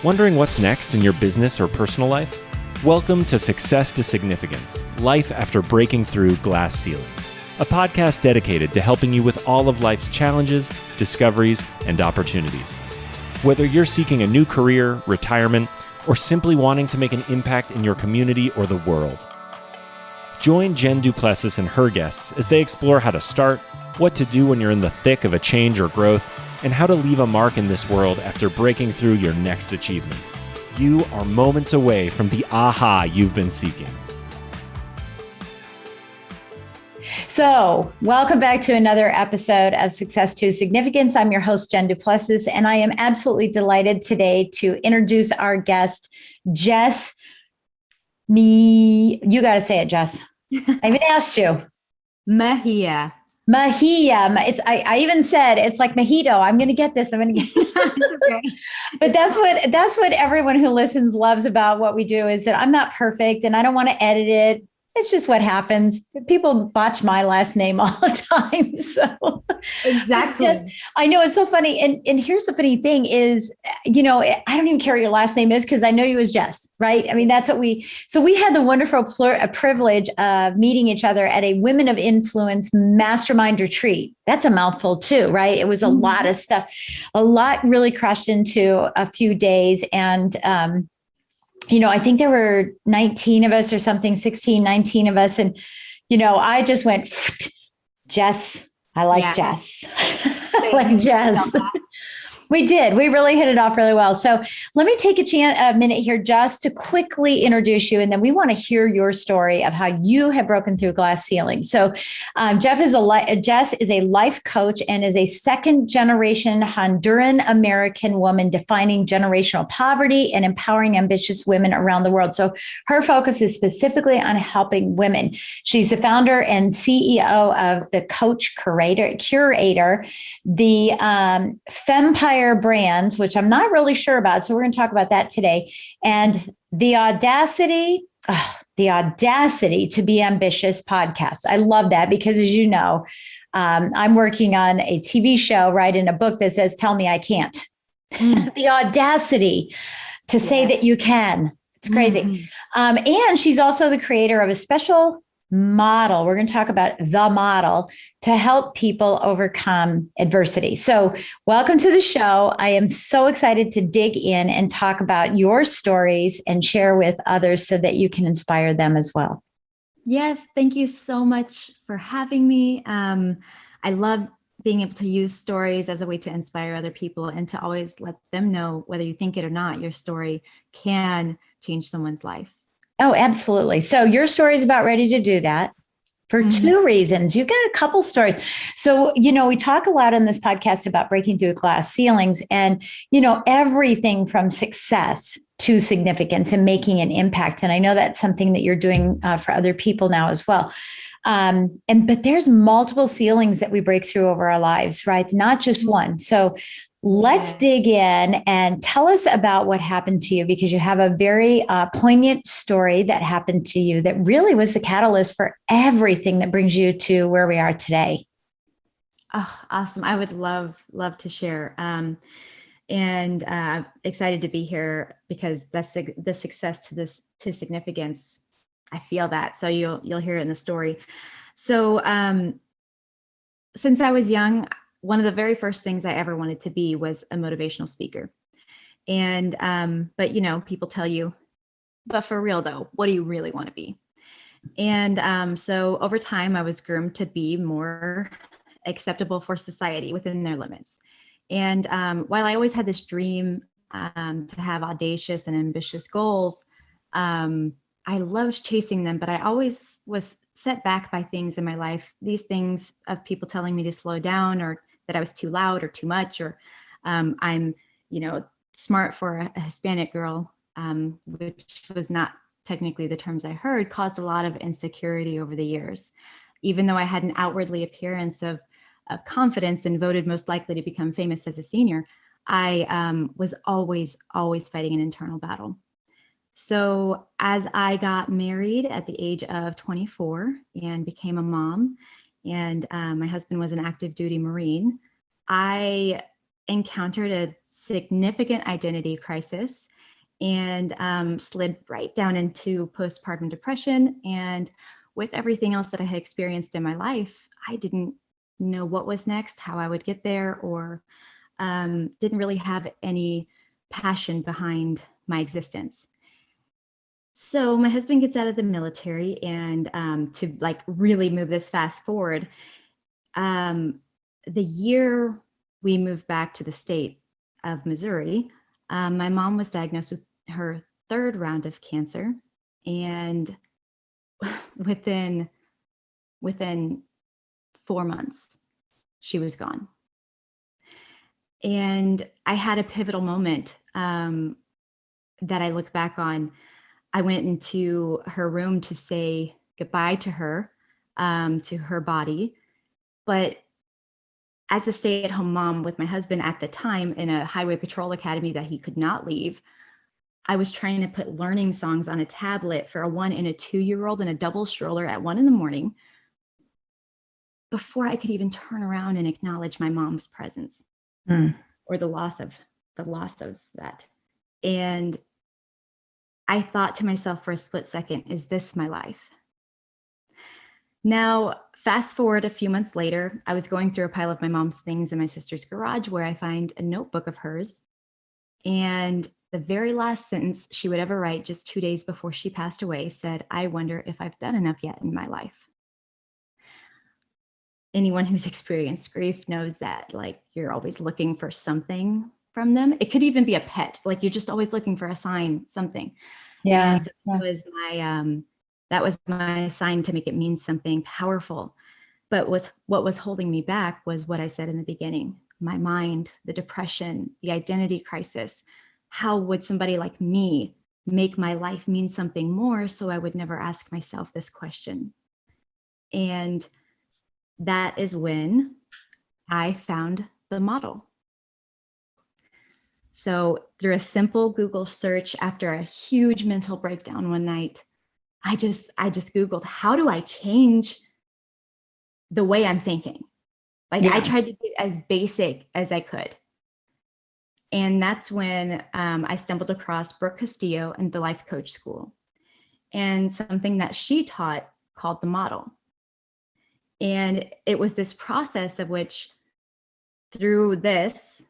Wondering what's next in your business or personal life? Welcome to Success to Significance, Life After Breaking Through Glass Ceilings, a podcast dedicated to helping you with all of life's challenges, discoveries, and opportunities. Whether you're seeking a new career, retirement, or simply wanting to make an impact in your community or the world. Join Jen Du Plessis and her guests as they explore how to start, what to do when you're in the thick of a change or growth, and how to leave a mark in this world after breaking through your next achievement. You are moments away from the aha you've been seeking. So, welcome back to another episode of Success to Significance. I'm your host, Jen Du Plessis, and I am absolutely delighted today to introduce our guest, Jess. You got to say it, Jess. I even asked you. Mejia. Mejia. I even said it's like mojito. I'm going to get this. I'm going to get Okay. But that's what everyone who listens loves about what we do is that I'm not perfect and I don't want to edit it. It's just what happens. People botch my last name all the time. So Exactly. I know it's so funny. And here's the funny thing is, I don't even care what your last name is because I know you as Jess, right? I mean, that's what we had the wonderful privilege of meeting each other at a Women of Influence mastermind retreat. That's a mouthful too, right? It was a lot of stuff, a lot really crushed into a few days. And, I think there were 19 of us or something, 16, 19 of us. And, I just went, Jess, I like Jess. I like Jess. We did. We really hit it off really well. So let me take a minute here just to quickly introduce you. And then we want to hear your story of how you have broken through glass ceilings. So Jess is a life coach and is a second generation Honduran American woman defining generational poverty and empowering ambitious women around the world. So her focus is specifically on helping women. She's the founder and CEO of the Curator, the Fempire Brands, which I'm not really sure about. So we're going to talk about that today. And the Audacity to be ambitious podcast. I love that because, as you know, I'm working on a TV show, right, in a book that says, "Tell me I can't." The audacity to say that you can. It's crazy. And she's also the creator of a special model. We're going to talk about the model to help people overcome adversity. So welcome to the show. I am so excited to dig in and talk about your stories and share with others so that you can inspire them as well. Yes. Thank you so much for having me. I love being able to use stories as a way to inspire other people and to always let them know, whether you think it or not, your story can change someone's life. Oh, absolutely. So your story is about ready to do that for two reasons. You got a couple stories. So, we talk a lot on this podcast about breaking through glass ceilings and, everything from success to significance and making an impact. And I know that's something that you're doing for other people now as well. But there's multiple ceilings that we break through over our lives, right? Not just one. So let's dig in and tell us about what happened to you, because you have a very poignant story that happened to you that really was the catalyst for everything that brings you to where we are today. Oh, awesome. I would love to share. And excited to be here because that's the success to significance. I feel that. So you'll hear it in the story. So since I was young, one of the very first things I ever wanted to be was a motivational speaker. And, but people tell you, but for real though, what do you really want to be? And so over time, I was groomed to be more acceptable for society within their limits. And while I always had this dream to have audacious and ambitious goals, I loved chasing them, but I always was set back by things in my life, these things of people telling me to slow down or that I was too loud or too much, or I'm, smart for a Hispanic girl, which was not technically the terms I heard, caused a lot of insecurity over the years. Even though I had an outwardly appearance of confidence and voted most likely to become famous as a senior, I was always fighting an internal battle. So as I got married at the age of 24 and became a mom, and my husband was an active duty Marine, I encountered a significant identity crisis and slid right down into postpartum depression. And with everything else that I had experienced in my life, I didn't know what was next, how I would get there, or didn't really have any passion behind my existence. So my husband gets out of the military, and to like really move this fast forward, the year we moved back to the state of Missouri, my mom was diagnosed with her third round of cancer, and within 4 months, she was gone. And I had a pivotal moment that I look back on. I went into her room to say goodbye to her body. But as a stay-at-home mom with my husband at the time in a highway patrol academy that he could not leave, I was trying to put learning songs on a tablet for a 1 and a 2-year-old in a double stroller at 1 a.m. before I could even turn around and acknowledge my mom's presence or the loss of that. And I thought to myself for a split second, is this my life? Now, fast forward a few months later, I was going through a pile of my mom's things in my sister's garage where I find a notebook of hers. And the very last sentence she would ever write, just 2 days before she passed away, said, "I wonder if I've done enough yet in my life." Anyone who's experienced grief knows that, like, you're always looking for something from them. It could even be a pet, like you're just always looking for a sign, something. Yeah. And so that was my sign to make it mean something powerful. But what was holding me back was what I said in the beginning: my mind, the depression, the identity crisis. How would somebody like me make my life mean something more, so I would never ask myself this question? And that is when I found the model. So through a simple Google search, after a huge mental breakdown one night, I just Googled, how do I change the way I'm thinking? Like, I tried to get as basic as I could. And that's when I stumbled across Brooke Castillo and the Life Coach School, and something that she taught called the model. And it was this process of which, through this,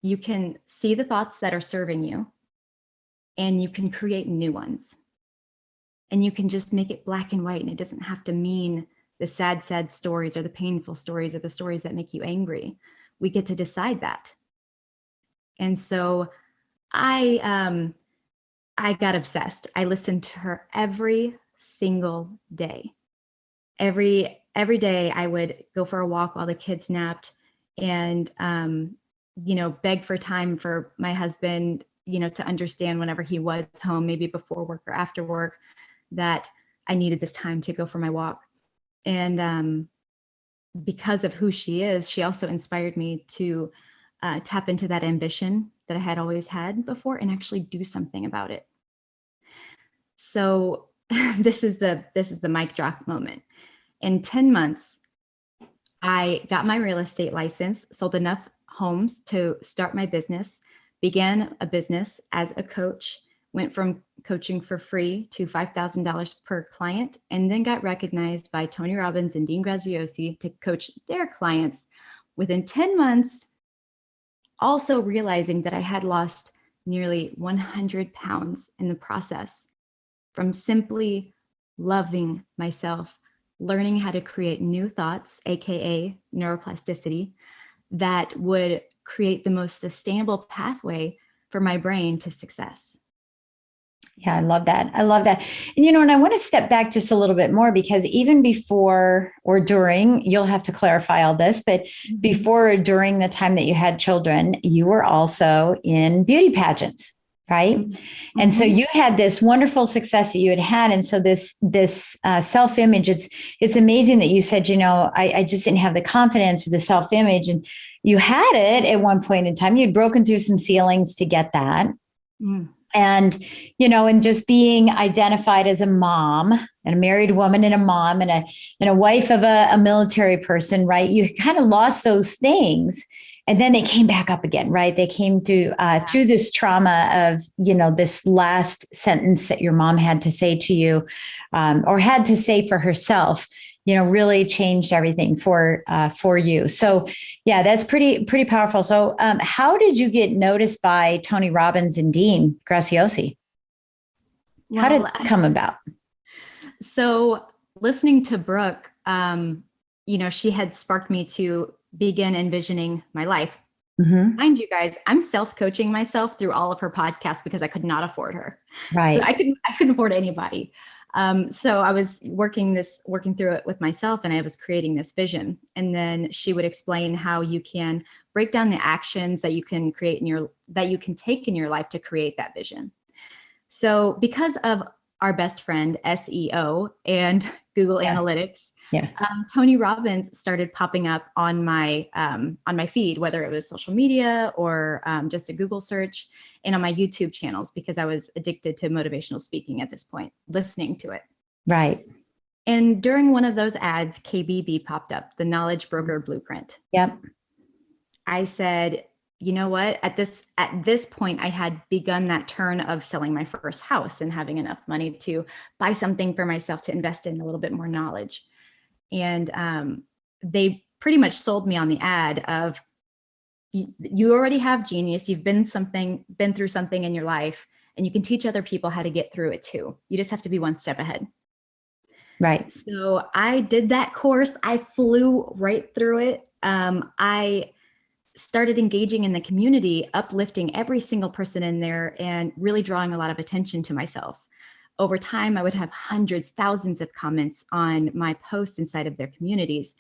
you can see the thoughts that are serving you, and you can create new ones. And you can just make it black and white, and it doesn't have to mean the sad, sad stories or the painful stories or the stories that make you angry. We get to decide that. And so I got obsessed. I listened to her every single day. Every day I would go for a walk while the kids napped, and beg for time for my husband, to understand whenever he was home, maybe before work or after work, that I needed this time to go for my walk. And because of who she is, she also inspired me to tap into that ambition that I had always had before and actually do something about it. So this is the mic drop moment. In 10 months, I got my real estate license, sold enough homes to start my business, began a business as a coach, went from coaching for free to $5,000 per client, and then got recognized by Tony Robbins and Dean Graziosi to coach their clients within 10 months, also realizing that I had lost nearly 100 pounds in the process from simply loving myself, learning how to create new thoughts, a.k.a. neuroplasticity, that would create the most sustainable pathway for my brain to success. Yeah, I love that. And I want to step back just a little bit more, because even before or during, you'll have to clarify all this, but before or during the time that you had children, you were also in beauty pageants, right? Mm-hmm. And so you had this wonderful success that you had. And so this self-image, it's amazing that you said, I just didn't have the confidence or the self-image. And you had it at one point in time. You'd broken through some ceilings to get that. Mm. And, and just being identified as a mom and a married woman and a mom and a wife of a military person, right? You kind of lost those things. and then they came back up again, right? They came through this trauma of, this last sentence that your mom had to say to you, or had to say for herself, really changed everything for you. So yeah, that's pretty powerful. So how did you get noticed by Tony Robbins and Dean Graziosi? How did it come about? So listening to Brooke, she had sparked me to begin envisioning my life. Mm-hmm. Mind you guys, I'm self-coaching myself through all of her podcasts because I could not afford her. Right. So I couldn't afford anybody. So I was working through it with myself, and I was creating this vision. And then she would explain how you can break down the actions that you can that you can take in your life to create that vision. So because of our best friend SEO and Google Analytics, Tony Robbins started popping up on my feed, whether it was social media or just a Google search, and on my YouTube channels, because I was addicted to motivational speaking at this point, listening to it. Right. And during one of those ads, KBB popped up, the Knowledge Broker Blueprint. Yep. I said, you know what? At this point, I had begun that turn of selling my first house and having enough money to buy something for myself to invest in a little bit more knowledge. And they pretty much sold me on the ad of, you already have genius. You've been through something in your life, and you can teach other people how to get through it too. You just have to be one step ahead. Right. So I did that course. I flew right through it. I started engaging in the community, uplifting every single person in there, and really drawing a lot of attention to myself. Over time, I would have hundreds, thousands of comments on my posts inside of their communities,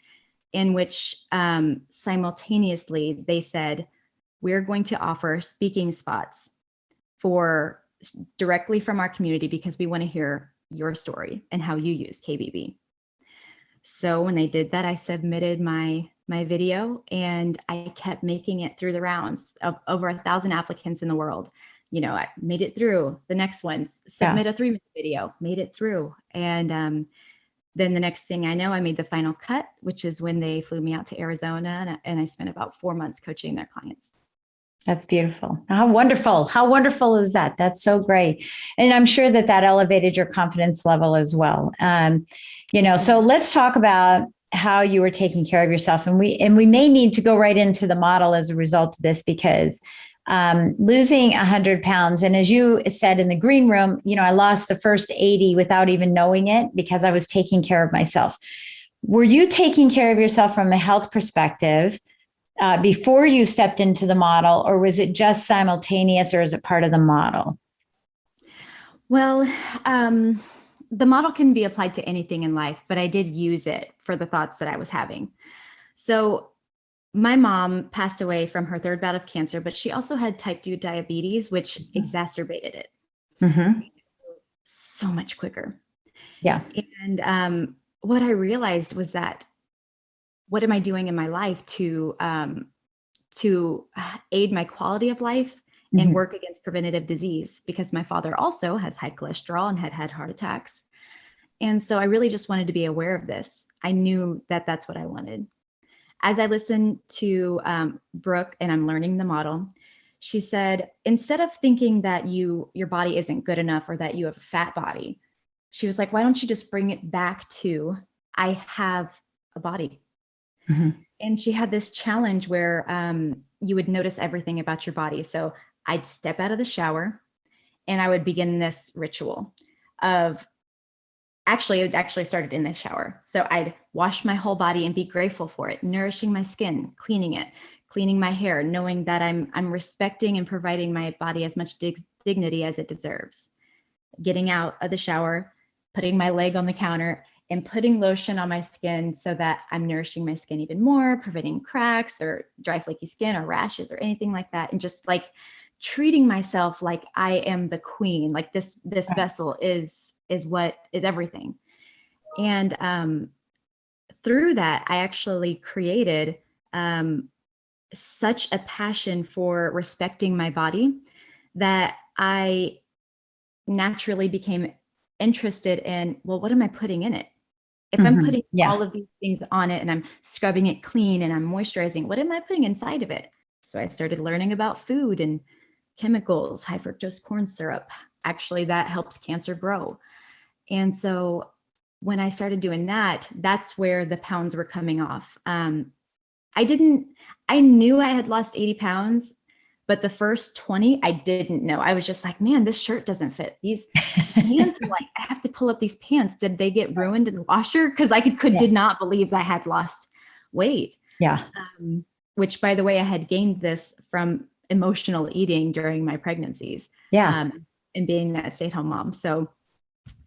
in which simultaneously they said, we're going to offer speaking spots directly from our community because we want to hear your story and how you use KBB. So when they did that, I submitted my video, and I kept making it through the rounds of over 1,000 applicants in the world. I made it through the next ones, submit a 3-minute video, made it through. And then the next thing I know, I made the final cut, which is when they flew me out to Arizona, and I spent about 4 months coaching their clients. That's beautiful. How wonderful. How wonderful is that? That's so great. And I'm sure that elevated your confidence level as well. So let's talk about how you were taking care of yourself. And we may need to go right into the model as a result of this, because losing 100 pounds. And as you said in the green room, I lost the first 80 without even knowing it because I was taking care of myself. Were you taking care of yourself from a health perspective before you stepped into the model, or was it just simultaneous, or is it part of the model? Well, the model can be applied to anything in life, but I did use it for the thoughts that I was having. So my mom passed away from her 3rd bout of cancer, but she also had type 2 diabetes, which exacerbated it so much quicker. Yeah. And what I realized was that, what am I doing in my life to aid my quality of life and work against preventative disease? Because my father also has high cholesterol and had heart attacks. And so I really just wanted to be aware of this. I knew that that's what I wanted. As I listened to Brooke, and I'm learning the model, she said, instead of thinking that your body isn't good enough or that you have a fat body, she was like, why don't you just bring it back to, I have a body. And she had this challenge where you would notice everything about your body. So I'd step out of the shower, and I would begin this ritual of, it actually started in the shower. So I'd wash my whole body and be grateful for it, nourishing my skin, cleaning it, cleaning my hair, knowing that I'm respecting and providing my body as much dignity as it deserves. Getting out of the shower, putting my leg on the counter, and putting lotion on my skin so that I'm nourishing my skin even more, preventing cracks or dry, flaky skin or rashes or anything like that. And just like treating myself like I am the queen, like this vessel is what is everything. And through that, I actually created such a passion for respecting my body that I naturally became interested in, well, what am I putting in it? If I'm putting Yeah. all of these things on it and I'm scrubbing it clean and I'm moisturizing, what am I putting inside of it? So I started learning about food and chemicals, high fructose corn syrup. Actually, that helps cancer grow. And so when I started doing that, that's where the pounds were coming off. I knew I had lost 80 pounds, but the first 20, I didn't know. I was just like, man, this shirt doesn't fit. These pants are like, I have to pull up these pants. Did they get ruined in the washer? Because I did not believe I had lost weight. Yeah. Which, by the way, I had gained this from emotional eating during my pregnancies. Yeah. And being that stay-at-home mom. So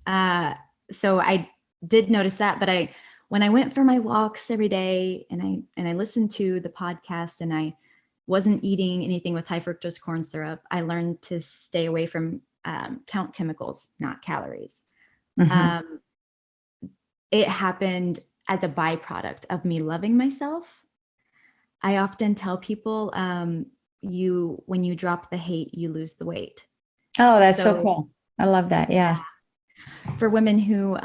I did notice that, but when I went for my walks every day and I listened to the podcast and I wasn't eating anything with high fructose corn syrup, I learned to stay away from count chemicals, not calories. It happened as a byproduct of me loving myself. I often tell people, when you drop the hate, you lose the weight. Oh, that's so cool. I love that. Yeah. For women who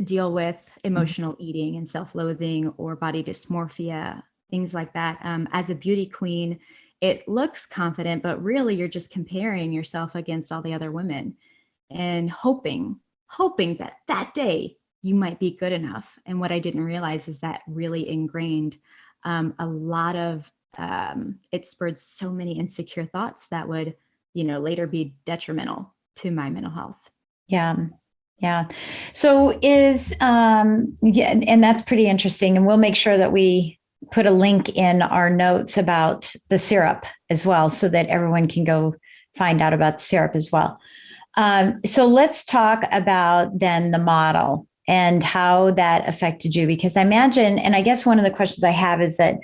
deal with emotional eating and self-loathing or body dysmorphia, things like that, as a beauty queen, it looks confident, but really you're just comparing yourself against all the other women and hoping that day you might be good enough. And what I didn't realize is that really ingrained a lot of, it spurred so many insecure thoughts that would, later be detrimental to my mental health. Yeah. Yeah. So and that's pretty interesting. And we'll make sure that we put a link in our notes about the syrup as well, so that everyone can go find out about the syrup as well. So let's talk about then the model and how that affected you, because I imagine, and I guess one of the questions I have is that,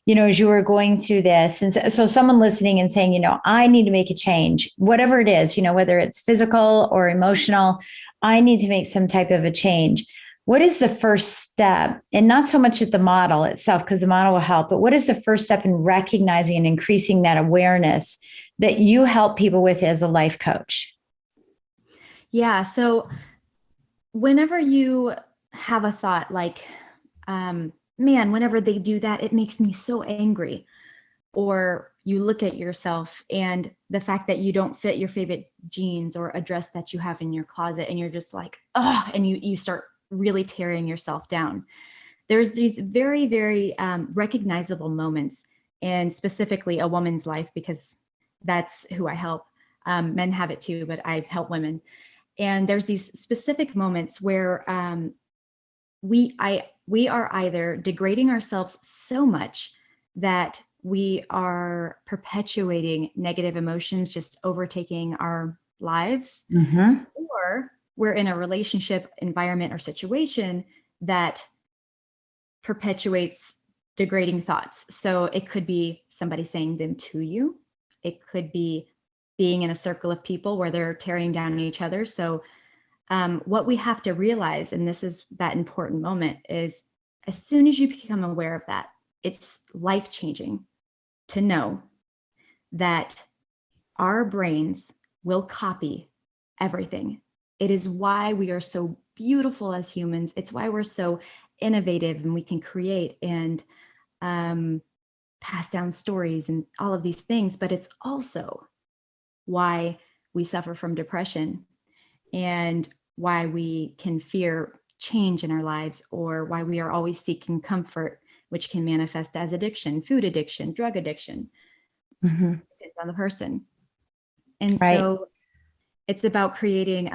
as you were going through this, and so someone listening and saying, I need to make a change, whatever it is, whether it's physical or emotional, I need to make some type of a change. What is the first step? And not so much at the model itself, because the model will help, but what is the first step in recognizing and increasing that awareness that you help people with as a life coach? Yeah. So whenever you have a thought like, man, whenever they do that, it makes me so angry. Or you look at yourself and the fact that you don't fit your favorite jeans or a dress that you have in your closet, and you're just like, oh, and you start really tearing yourself down. There's these very, very recognizable moments, and specifically a woman's life, because that's who I help. Men have it too, but I help women. And there's these specific moments where we are either degrading ourselves so much that we are perpetuating negative emotions, just overtaking our lives, or we're in a relationship environment or situation that perpetuates degrading thoughts. So it could be somebody saying them to you. It could be being in a circle of people where they're tearing down each other. So what we have to realize, and this is that important moment, is as soon as you become aware of that, it's life-changing to know that our brains will copy everything. It is why we are so beautiful as humans. It's why we're so innovative and we can create and pass down stories and all of these things. But it's also why we suffer from depression and why we can fear change in our lives, or why we are always seeking comfort, which can manifest as addiction, food addiction, drug addiction, depends on the person. And so it's about creating,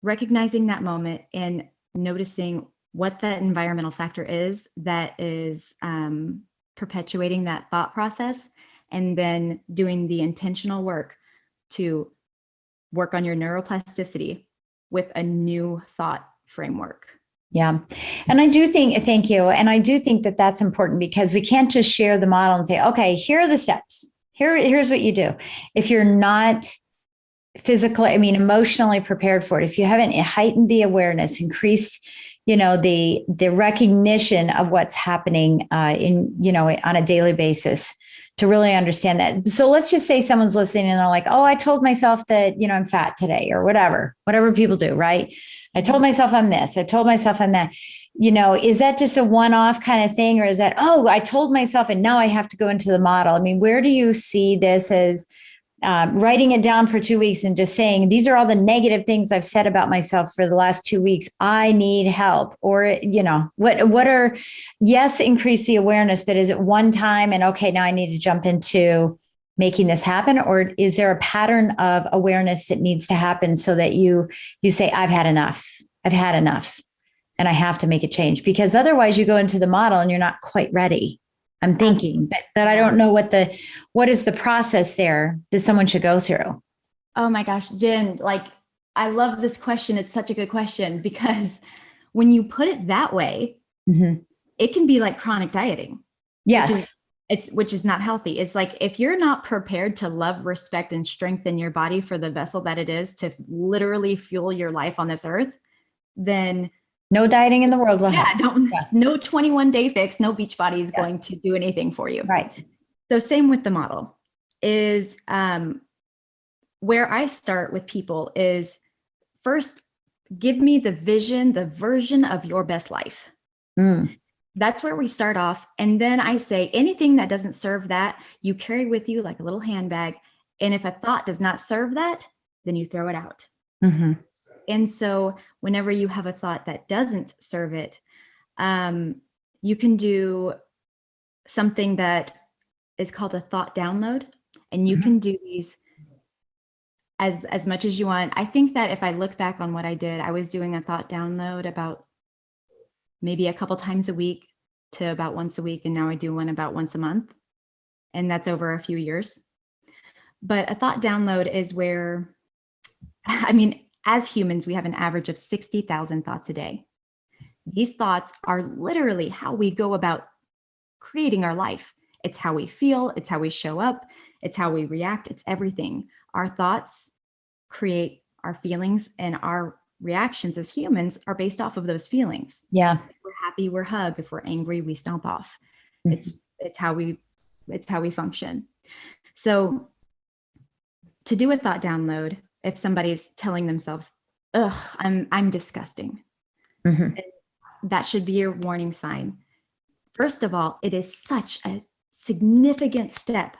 recognizing that moment and noticing what that environmental factor is that is perpetuating that thought process, and then doing the intentional work to work on your neuroplasticity with a new thought framework. Yeah. And I do think, thank you. And I do think that that's important, because we can't just share the model and say, okay, here are the steps. Here's what you do. If you're not emotionally prepared for it, if you haven't heightened the awareness, increased, the recognition of what's happening on a daily basis to really understand that. So let's just say someone's listening and they're like, oh, I told myself that, I'm fat today or whatever people do, right? I told myself I'm this, I told myself I'm that. Is that just a one-off kind of thing? Or is that, oh, I told myself and now I have to go into the model? I mean, where do you see this as writing it down for 2 weeks and just saying, these are all the negative things I've said about myself for the last 2 weeks. I need help. Or, what are, yes, increase the awareness, but is it one time and okay, now I need to jump into making this happen? Or is there a pattern of awareness that needs to happen so that you say, I've had enough. And I have to make a change, because otherwise you go into the model and you're not quite ready. I'm thinking, but I don't know what is the process there that someone should go through. Oh my gosh, Jen, I love this question. It's such a good question, because when you put it that way, it can be like chronic dieting. Yes. Which is not healthy. It's like, if you're not prepared to love, respect, and strengthen your body for the vessel that it is to literally fuel your life on this earth, then no dieting in the world will help. No 21-day fix, no Beachbody is going to do anything for you. Right. So same with the model is where I start with people is, first, give me the vision, the version of your best life. That's where we start off. And then I say, anything that doesn't serve that, you carry with you like a little handbag. And if a thought does not serve that, then you throw it out. And so whenever you have a thought that doesn't serve it, you can do something that is called a thought download. And you can do these as much as you want. I think that if I look back on what I did, I was doing a thought download about maybe a couple times a week to about once a week. And now I do one about once a month. And that's over a few years. But a thought download is where, as humans, we have an average of 60,000 thoughts a day. These thoughts are literally how we go about creating our life. It's how we feel. It's how we show up. It's how we react. It's everything. Our thoughts create our feelings, and our reactions as humans are based off of those feelings. Yeah. If we're happy, we're hug. If we're angry, we stomp off. It's how we function. So to do a thought download, if somebody's telling themselves, ugh, I'm disgusting, that should be your warning sign. First of all, it is such a significant step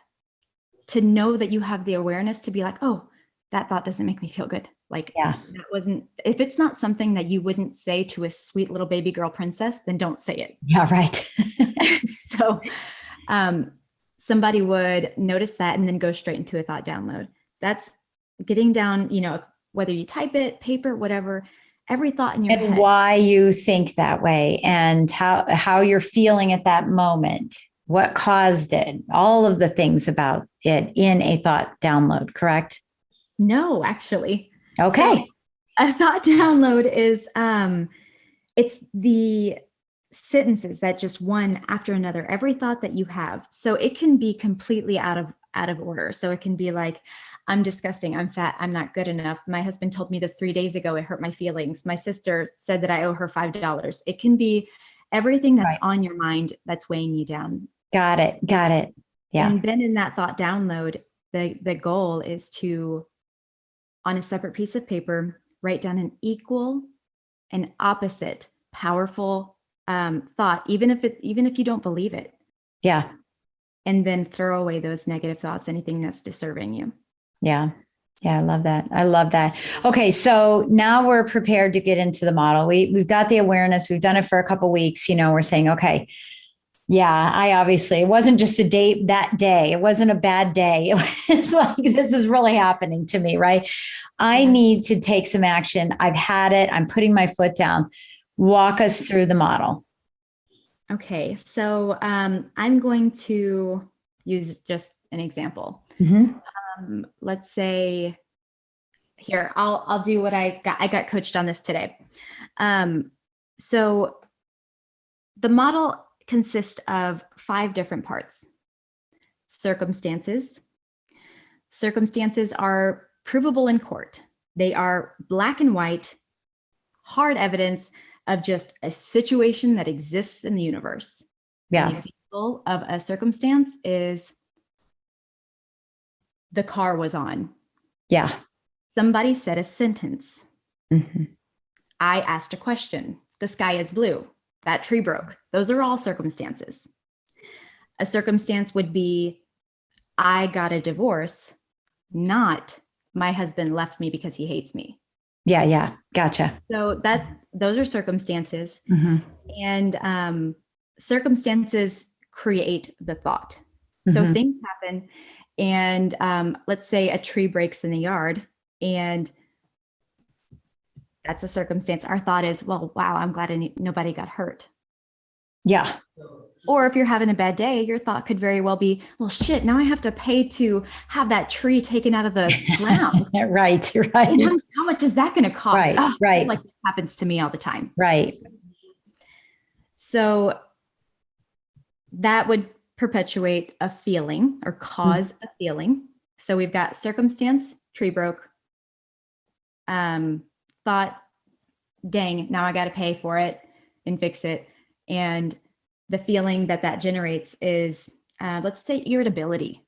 to know that you have the awareness to be like, oh, that thought doesn't make me feel good. If it's not something that you wouldn't say to a sweet little baby girl princess, then don't say it. Yeah, right. So somebody would notice that and then go straight into a thought download. That's getting down, whether you type it, paper, whatever, every thought in your head. And why you think that way, and how you're feeling at that moment, what caused it, all of the things about it in a thought download, correct? No, actually. Okay. So a thought download is, it's the sentences that just one after another, every thought that you have. So it can be completely out of order. So it can be like, I'm disgusting, I'm fat, I'm not good enough. My husband told me this 3 days ago, it hurt my feelings. My sister said that I owe her $5. It can be everything that's on your mind that's weighing you down. Got it. Yeah. And then in that thought download, the goal is to, on a separate piece of paper, write down an equal and opposite powerful thought, even if you don't believe it. Yeah. And then throw away those negative thoughts, anything that's disturbing you. Yeah. I love that. Okay. So now we're prepared to get into the model. We've got the awareness. We've done it for a couple of weeks. We're saying, okay, yeah, it wasn't just a date that day. It wasn't a bad day. It's like, this is really happening to me, right? I need to take some action. I've had it. I'm putting my foot down. Walk us through the model. Okay. So I'm going to use just an example. Let's say here, I'll do what I got coached on this today. So the model consists of 5 different parts. Circumstances. Circumstances are provable in court. They are black and white, hard evidence of just a situation that exists in the universe. Yeah. An example of a circumstance is the car was on. Yeah. Somebody said a sentence. Mm-hmm. I asked a question. The sky is blue. That tree broke. Those are all circumstances. A circumstance would be, I got a divorce, not my husband left me because he hates me. Yeah. Yeah. Gotcha. So those are circumstances. Mm-hmm. And circumstances create the thought. So Mm-hmm. things happen, and let's say a tree breaks in the yard, and that's a circumstance. Our thought is, well, wow, I'm glad nobody got hurt. Yeah. Or if you're having a bad day, your thought could very well be, well, shit, now I have to pay to have that tree taken out of the ground. Right. Right. And how much is that going to cost? Right. Oh, right. Like it happens to me all the time. Right. So that would perpetuate a feeling or cause a feeling. So we've got circumstance, tree broke, thought, dang, now I got to pay for it and fix it. And the feeling that generates is, let's say, irritability.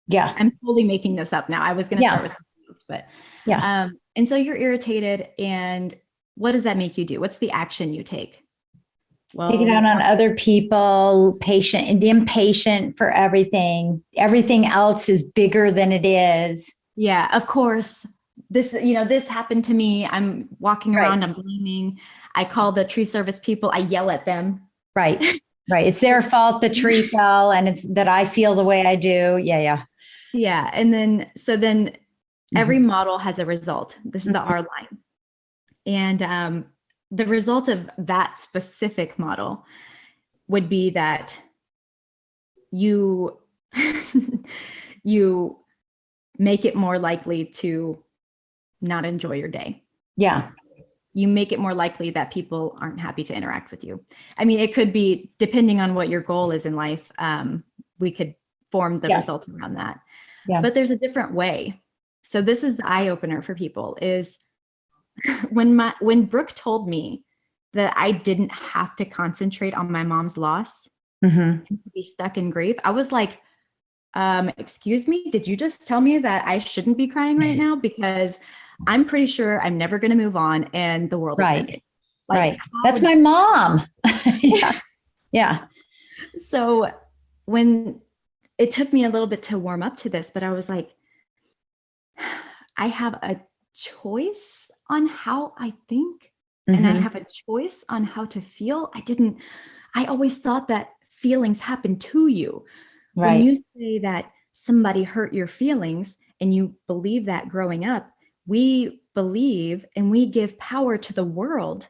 Yeah. I'm totally making this up now. I was going to start with something else, but yeah. And so you're irritated, and what does that make you do? What's the action you take? Well, take it out on other people, patient and impatient for everything. Everything else is bigger than it is. Yeah, of course. This happened to me. I'm walking around, I'm blaming. I call the tree service people, I yell at them. Right. Right. It's their fault the tree fell, and it's that I feel the way I do. Yeah. Yeah. Yeah. And then every model has a result. This is the R line. And the result of that specific model would be that you make it more likely to not enjoy your day. Yeah. You make it more likely that people aren't happy to interact with you. I mean, it could be, depending on what your goal is in life, we could form the results around that. Yeah. But there's a different way. So this is the eye opener for people is when Brooke told me that I didn't have to concentrate on my mom's loss and to be stuck in grief, I was like, excuse me, did you just tell me that I shouldn't be crying right now? Because I'm pretty sure I'm never going to move on and the world is ending. Like, that's my mom. Yeah. Yeah. So when it took me a little bit to warm up to this, but I was like, I have a choice on how I think, and I have a choice on how to feel. I always thought that feelings happen to you. Right. When you say that somebody hurt your feelings and you believe that growing up, we believe and we give power to the world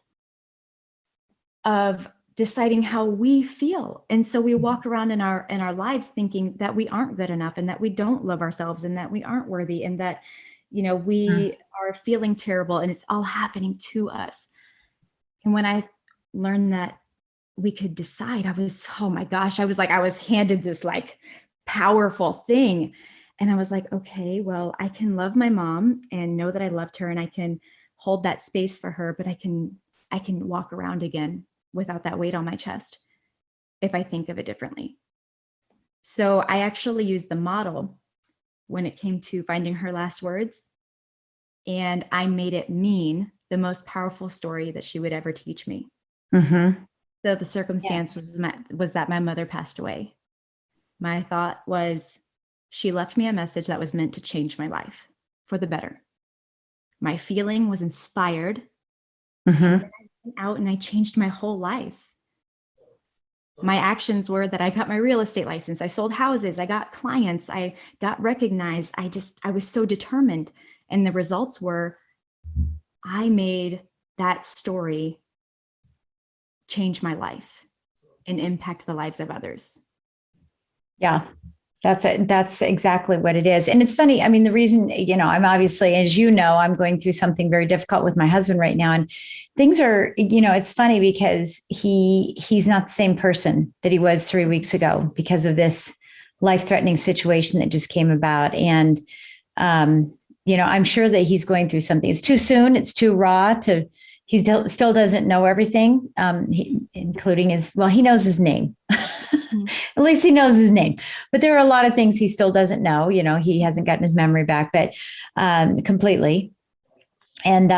of deciding how we feel. And so we walk around in our lives thinking that we aren't good enough and that we don't love ourselves and that we aren't worthy and that, we are feeling terrible and it's all happening to us. And when I learned that we could decide, I was handed this like powerful thing. And I was like, okay, well, I can love my mom and know that I loved her and I can hold that space for her, but I can walk around again without that weight on my chest if I think of it differently. So I actually used the model when it came to finding her last words, and I made it mean the most powerful story that she would ever teach me. So the circumstance was that my mother passed away. My thought was, she left me a message that was meant to change my life for the better. My feeling was inspired. And I went out and I changed my whole life. My actions were that I got my real estate license. I sold houses. I got clients. I got recognized. I was so determined. And the results were, I made that story change my life and impact the lives of others. Yeah. That's exactly what it is. And it's funny. I mean, the reason, I'm obviously, as you know, I'm going through something very difficult with my husband right now. And things are, it's funny because he's not the same person that he was 3 weeks ago because of this life-threatening situation that just came about. And, I'm sure that he's going through something. It's too soon. It's too raw to still doesn't know everything, including he knows his name. At least he knows his name. But there are a lot of things he still doesn't know. He hasn't gotten his memory back, but completely. And,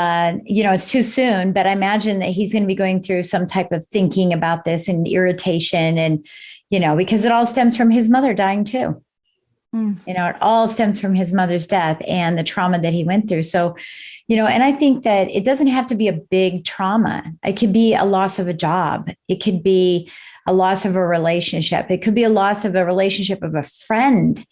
it's too soon, but I imagine that he's going to be going through some type of thinking about this and irritation and, because it all stems from his mother dying too. It all stems from his mother's death and the trauma that he went through. So, and I think that it doesn't have to be a big trauma. It could be a loss of a job. It could be a loss of a relationship. It could be a loss of a relationship of a friend,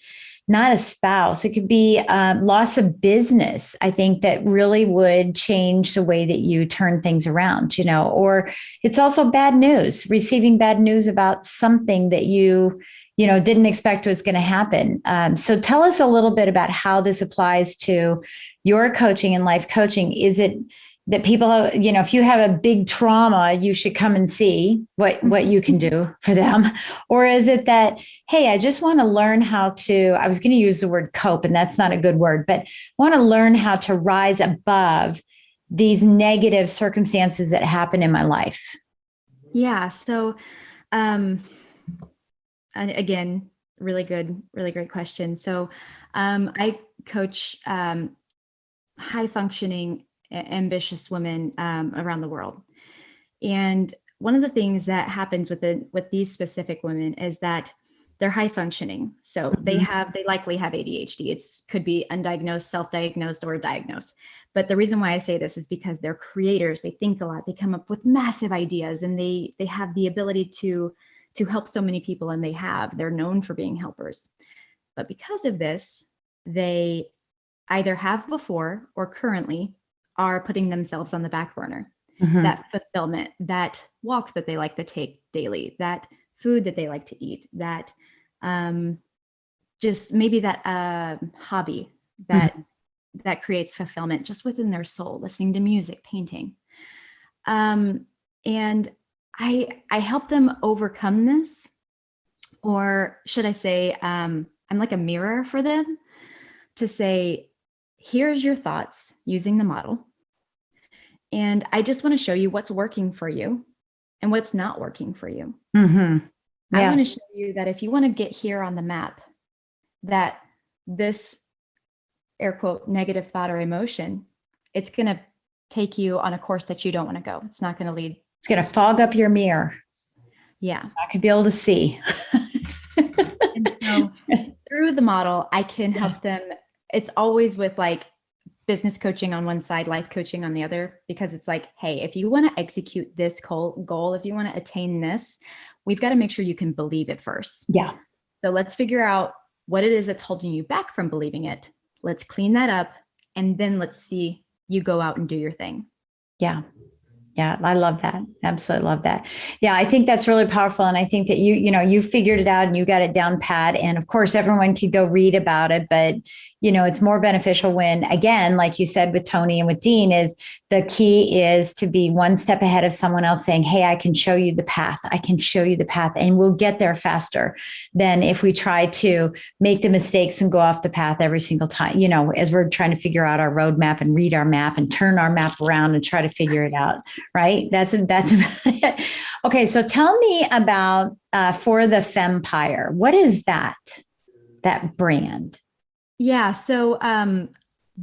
not a spouse. It could be loss of business. I think that really would change the way that you turn things around, or it's also bad news, receiving bad news about something that you didn't expect was going to happen. So tell us a little bit about how this applies to your coaching and life coaching. Is it that people, if you have a big trauma, you should come and see what you can do for them? Or is it that, hey, I just want to learn how to, I was going to use the word cope, and that's not a good word, but I want to learn how to rise above these negative circumstances that happen in my life? Yeah. So, and again, really great question. So I coach high functioning, ambitious women around the world. And one of the things that happens with these specific women is that they're high functioning. So they likely have ADHD. It could be undiagnosed, self-diagnosed, or diagnosed. But the reason why I say this is because they're creators. They think a lot. They come up with massive ideas, and they have the ability to help so many people, and they're known for being helpers. But because of this, they either have before or currently are putting themselves on the back burner. That fulfillment, that walk that they like to take daily, that food that they like to eat, that just maybe that hobby that creates fulfillment just within their soul, listening to music, painting. And I help them overcome this, or should I say, I'm like a mirror for them to say, here's your thoughts using the model. And I just want to show you what's working for you and what's not working for you. I want to show you that if you want to get here on the map, that this air quote negative thought or emotion, it's going to take you on a course that you don't want to go. It's not going to lead. It's going to fog up your mirror. Yeah. I could be able to see. And so through the model, I can help them. It's always with like business coaching on one side, life coaching on the other, because it's like, hey, if you want to execute this goal, if you want to attain this, we've got to make sure you can believe it first. Yeah. So let's figure out what it is that's holding you back from believing it. Let's clean that up. And then let's see you go out and do your thing. Yeah. Yeah, I love that. Absolutely love that. Yeah, I think that's really powerful. And I think that you figured it out and you got it down pat. And of course, everyone could go read about it, but it's more beneficial when, again, like you said with Tony and with Dean, is the key is to be one step ahead of someone else saying, hey, I can show you the path. I can show you the path, and we'll get there faster than if we try to make the mistakes and go off the path every single time, as we're trying to figure out our roadmap and read our map and turn our map around and try to figure it out. Right. That's okay. So tell me about For the Fempire. What is that brand? Yeah. So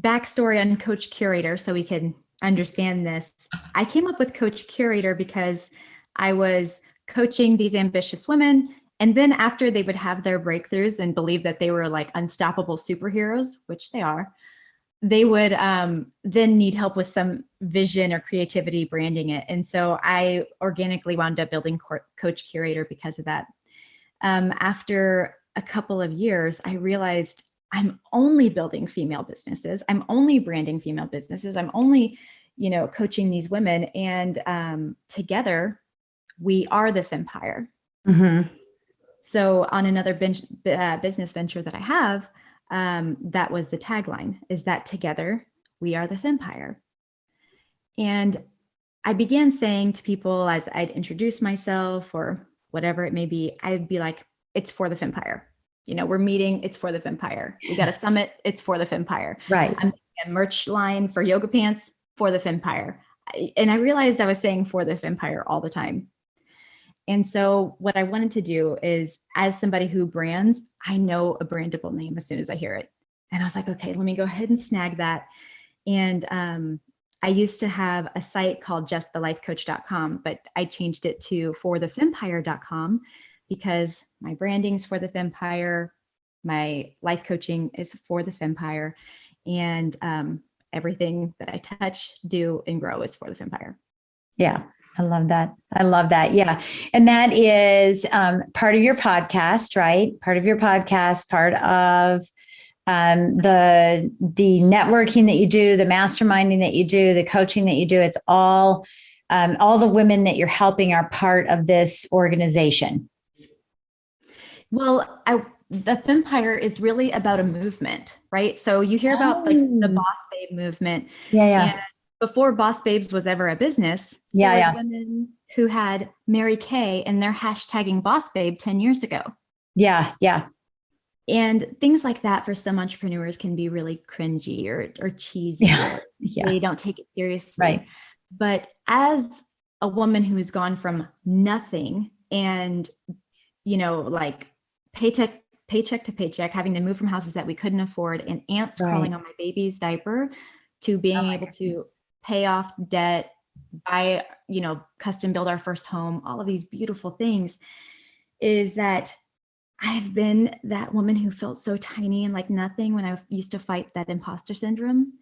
backstory on Coach Curator, so we can understand this. I came up with Coach Curator because I was coaching these ambitious women. And then after they would have their breakthroughs and believe that they were like unstoppable superheroes, which they are, they would then need help with some vision or creativity branding it. And so I organically wound up building Coach Curator because of that. After a couple of years, I realized I'm only building female businesses. I'm only branding female businesses. I'm only, coaching these women. And together we are the Fempire. So on another business venture that I have, that was the tagline, is that together we are the Fempire. And I began saying to people as I'd introduce myself or whatever it may be, I'd be like, it's for the Fempire. We're meeting, it's for the Fempire. We got a summit, it's for the Fempire. Right. I'm making a merch line for yoga pants for the Fempire. and I realized I was saying for the Fempire all the time. And so what I wanted to do is, as somebody who brands, I know a brandable name as soon as I hear it. And I was like, okay, let me go ahead and snag that. And I used to have a site called justthelifecoach.com, but I changed it to forthefempire.com because my branding's for the Fempire, my life coaching is for the Fempire, and everything that I touch, do, and grow is for the Fempire. Yeah. I love that. I love that. Yeah. And that is part of your podcast, right? Part of your podcast, part of the networking that you do, the masterminding that you do, the coaching that you do. It's all the women that you're helping are part of this organization. Well, the Fempire is really about a movement, right? So you hear about like the Boss Babe movement. Yeah. And before Boss Babes was ever a business, there was women who had Mary Kay and they're hashtagging Boss Babe 10 years ago. Yeah. And things like that for some entrepreneurs can be really cringy or cheesy. Yeah. They don't take it seriously. Right. But as a woman who's gone from nothing and, like paycheck to paycheck, having to move from houses that we couldn't afford and ants crawling on my baby's diaper, to being able to pay off debt, buy, custom build our first home, all of these beautiful things, is that I've been that woman who felt so tiny and like nothing when I used to fight that imposter syndrome.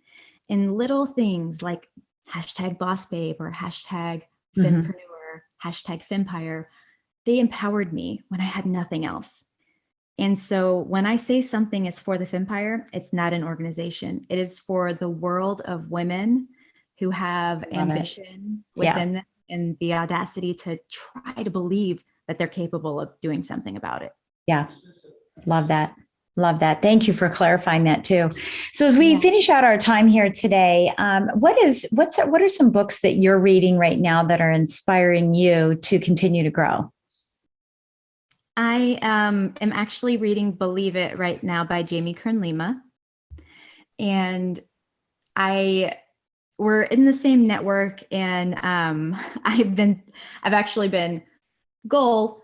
And little things like hashtag Boss Babe or hashtag Fempreneur, hashtag Fempire, they empowered me when I had nothing else. And so when I say something is for the Fempire, it's not an organization. It is for the world of women who have ambition within them and the audacity to try to believe that they're capable of doing something about it. Yeah. Love that. Love that. Thank you for clarifying that too. So as we finish out our time here today, what are some books that you're reading right now that are inspiring you to continue to grow? I am actually reading Believe It right now by Jamie Kern-Lima. And we're in the same network, and my goal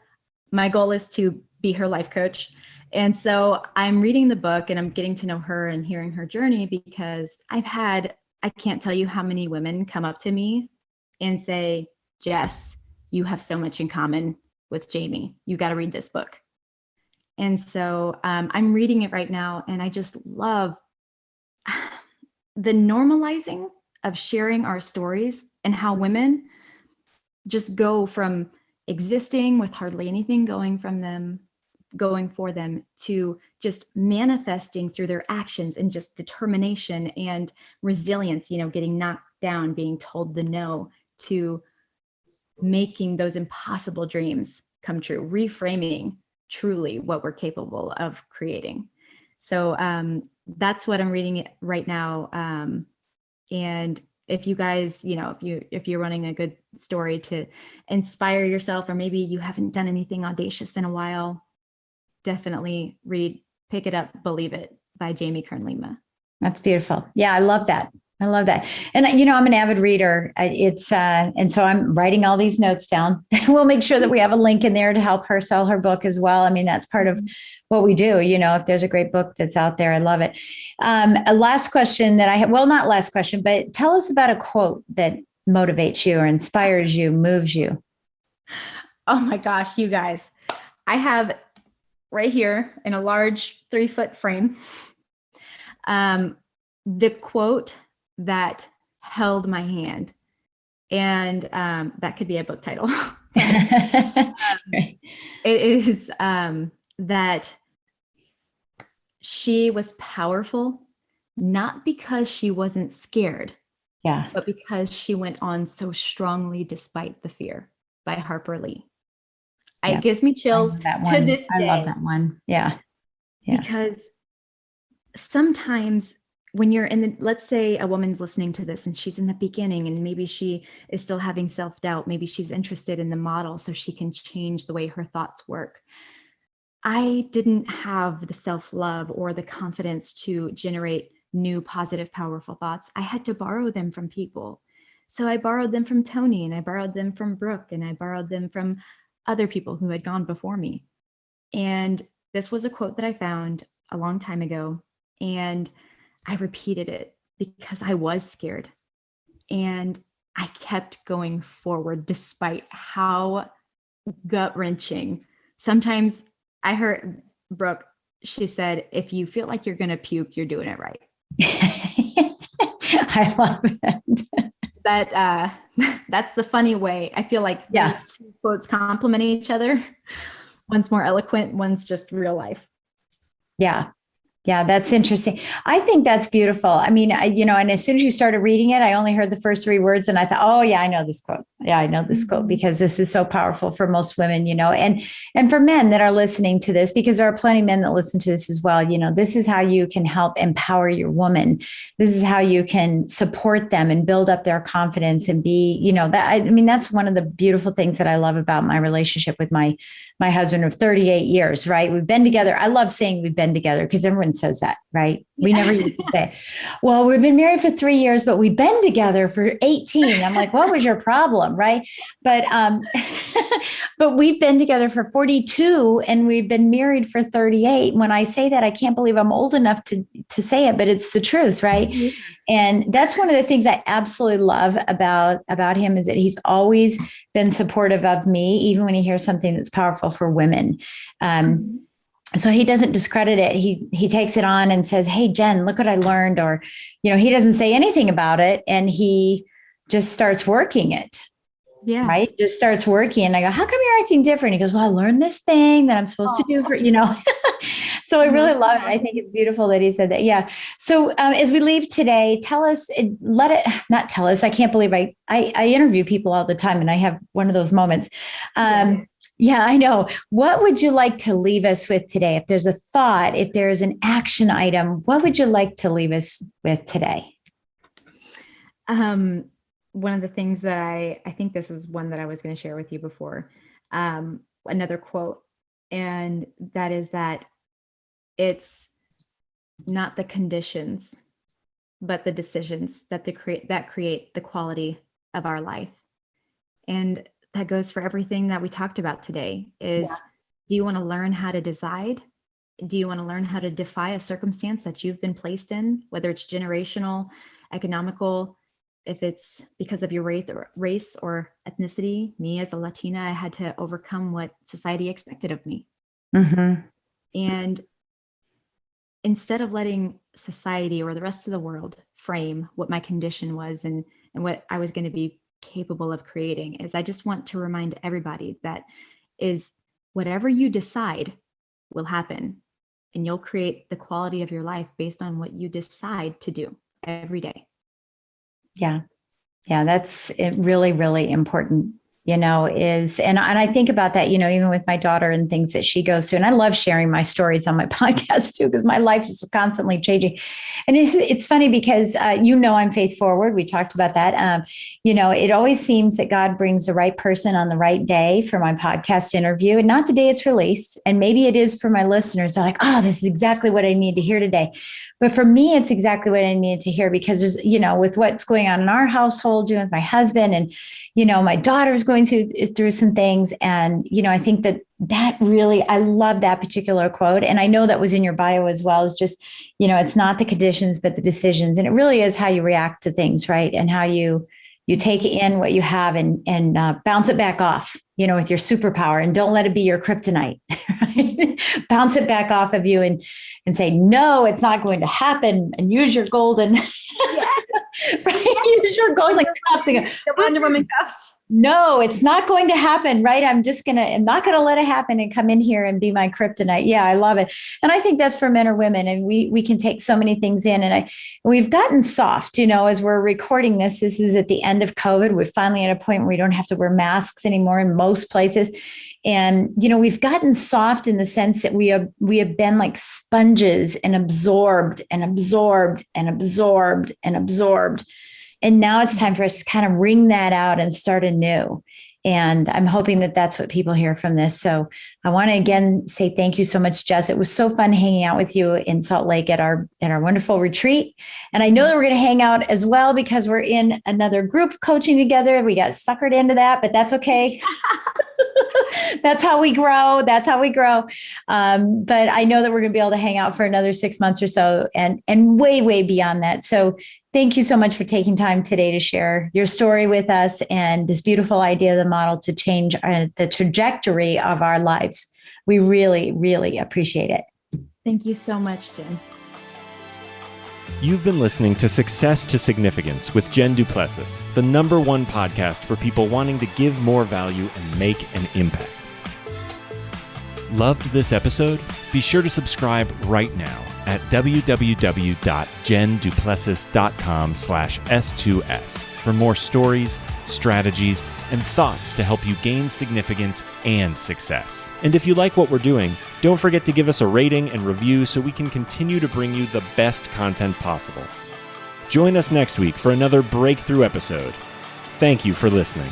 is to be her life coach. And so I'm reading the book and I'm getting to know her and hearing her journey, because I can't tell you how many women come up to me and say, Jess, you have so much in common with Jamie. You got to read this book. And so I'm reading it right now, and I just love the normalizing of sharing our stories and how women just go from existing with hardly anything going for them to just manifesting through their actions and just determination and resilience, getting knocked down, being told the no, to making those impossible dreams come true, reframing truly what we're capable of creating. So that's what I'm reading right now. And if you guys, if you're running a good story to inspire yourself, or maybe you haven't done anything audacious in a while, definitely pick it up, Believe It by Jamie Kern-Lima. That's beautiful. Yeah, I love that. And I'm an avid reader. And so I'm writing all these notes down. We'll make sure that we have a link in there to help her sell her book as well. I mean, that's part of what we do. If there's a great book that's out there, I love it. A last question that I have, well, not last question, but tell us about a quote that motivates you or inspires you, moves you. Oh my gosh, you guys, I have right here in a large 3-foot frame, the quote that held my hand, and that could be a book title. It is that she was powerful, not because she wasn't scared, but because she went on so strongly despite the fear, by Harper Lee. It gives me chills to this day. I love that one. Yeah. Because sometimes when you're let's say a woman's listening to this and she's in the beginning and maybe she is still having self-doubt, maybe she's interested in the model so she can change the way her thoughts work. I didn't have the self-love or the confidence to generate new, positive, powerful thoughts. I had to borrow them from people. So I borrowed them from Tony, and I borrowed them from Brooke, and I borrowed them from other people who had gone before me. And this was a quote that I found a long time ago, and I repeated it because I was scared. And I kept going forward despite how gut-wrenching. Sometimes I heard Brooke, she said, if you feel like you're going to puke, you're doing it right. I love it. That's the funny way. I feel like those two quotes complement each other. One's more eloquent, one's just real life. Yeah. Yeah, that's interesting. I think that's beautiful. I mean, and as soon as you started reading it, I only heard the first 3 words and I thought, oh yeah, I know this quote. Yeah, I know this quote because this is so powerful for most women, and for men that are listening to this, because there are plenty of men that listen to this as well. This is how you can help empower your woman. This is how you can support them and build up their confidence and be, that's one of the beautiful things that I love about my relationship with my husband of 38 years, right? We've been together. I love saying we've been together because everyone says that, right? We never used to say, well, we've been married for 3 years, but we've been together for 18. I'm like, what was your problem? Right. But, but we've been together for 42 and we've been married for 38. When I say that, I can't believe I'm old enough to say it, but it's the truth. Right. Mm-hmm. And that's one of the things I absolutely love about him is that he's always been supportive of me, even when he hears something that's powerful for women. So he doesn't discredit it. He takes it on and says, hey, Jen, look what I learned. Or, he doesn't say anything about it. And he just starts working it. Yeah. Right. Just starts working. And I go, how come you're acting different? He goes, well, I learned this thing that I'm supposed to do for, So I really love it. I think it's beautiful that he said that. Yeah. So as we leave today, not tell us. I can't believe I interview people all the time and I have one of those moments. Yeah, I know. What would you like to leave us with today? If there's a thought, if there's an action item, what would you like to leave us with today? One of the things that I think this is one that I was going to share with you before, another quote, and that is that it's not the conditions, but the decisions that create the quality of our life. And that goes for everything that we talked about today is, do you want to learn how to decide? Do you want to learn how to defy a circumstance that you've been placed in, whether it's generational, economical, if it's because of your race or ethnicity? Me as a Latina, I had to overcome what society expected of me. Mm-hmm. And instead of letting society or the rest of the world frame what my condition was and what I was going to be capable of creating, is I just want to remind everybody that is whatever you decide will happen, and you'll create the quality of your life based on what you decide to do every day. Yeah. That's really, really important, and I think about that, even with my daughter and things that she goes through. And I love sharing my stories on my podcast too, because my life is constantly changing. And it's funny because, I'm faith forward. We talked about that. It always seems that God brings the right person on the right day for my podcast interview, and not the day it's released. And maybe it is for my listeners. They're like, oh, this is exactly what I need to hear today. But for me, it's exactly what I needed to hear, because there's, with what's going on in our household, with my husband, and, my daughter's going through some things. And, I think that really, I love that particular quote. And I know that was in your bio as well, as just, it's not the conditions, but the decisions. And it really is how you react to things, right? And how you take in what you have and bounce it back off, with your superpower, and don't let it be your kryptonite. Right? Bounce it back off of you and say, no, it's not going to happen, and use your golden, right? Use your golden like cuffs. The Wonder Woman cuffs. No, it's not going to happen, right? I'm not going to let it happen and come in here and be my kryptonite. Yeah, I love it. And I think that's for men or women. And we can take so many things in. And we've gotten soft, as we're recording this. This is at the end of COVID. We're finally at a point where we don't have to wear masks anymore in most places. And, we've gotten soft in the sense that we have been like sponges and absorbed and absorbed and absorbed and absorbed. And now it's time for us to kind of wring that out and start anew. And I'm hoping that that's what people hear from this. So I want to again say thank you so much, Jess. It was so fun hanging out with you in Salt Lake at our wonderful retreat. And I know that we're going to hang out as well because we're in another group coaching together. We got suckered into that, but that's okay. That's how we grow. That's how we grow. But I know that we're going to be able to hang out for another 6 months or so and way, way beyond that. So thank you so much for taking time today to share your story with us and this beautiful idea of the model to change the trajectory of our lives. We really, really appreciate it. Thank you so much, Jen. You've been listening to Success to Significance with Jen Du Plessis, the #1 podcast for people wanting to give more value and make an impact. Loved this episode? Be sure to subscribe right now at www.jenduplessis.com/S2S for more stories, strategies, and thoughts to help you gain significance and success. And if you like what we're doing, don't forget to give us a rating and review so we can continue to bring you the best content possible. Join us next week for another breakthrough episode. Thank you for listening.